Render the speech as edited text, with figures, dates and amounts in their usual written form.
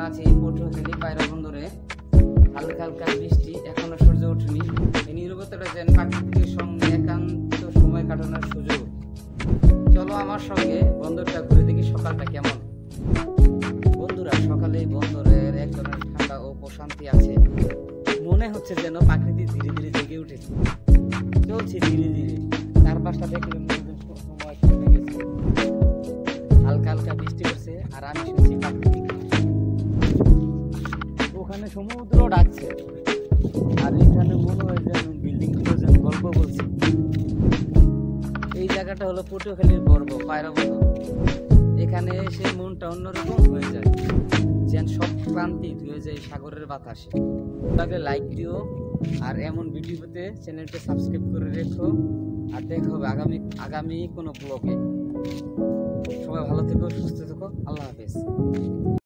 আছি পটুয়াখালী পায়রা বন্দরে। হালকা হালকা বৃষ্টি, এখনো সূর্য ওঠেনি। এই নীরবতাটা যেন প্রাকৃতিকের সঙ্গে একান্ত সময় কাটানোর সুযোগ। চলো আমার সঙ্গে বন্দরটা ঘুরে দেখি সকালটা কেমন। বন্ধুরা, সকালে বন্দরের এক ধরনের ঠান্ডা ও প্রশান্তি আছে। মনে হচ্ছে যেন প্রকৃতি ধীরে ধীরে জেগে উঠেছে, চলছে ধীরে ধীরে। চারপাশটা দেখলে সময় থেমে গেছে। হালকা হালকা বৃষ্টি হচ্ছে আর আমি শুনছি প্রাকৃতিক। ওখানে সমুদ্র ডাকছে আর এখানে মনে হয় যেন বিল্ডিং গুলো যেন গল্প বলছে। এই জায়গাটা হলো পটুয়াখালীর গর্ব, পায়রা বন্দর। এখানে এসে মনটা অন্যরকম হয়ে যায়, যেন সব ক্লান্তি ধুয়ে যায় সাগরের বাতাসে। তাহলে লাইক দিও আর এমন ভিডিও পেতে চ্যানেলটা সাবস্ক্রাইব করে রেখো। আর দেখা হবে আগামী কোনো ব্লগে। সবাই ভালো থেকো, সুস্থ থেকো। আল্লাহ হাফেজ।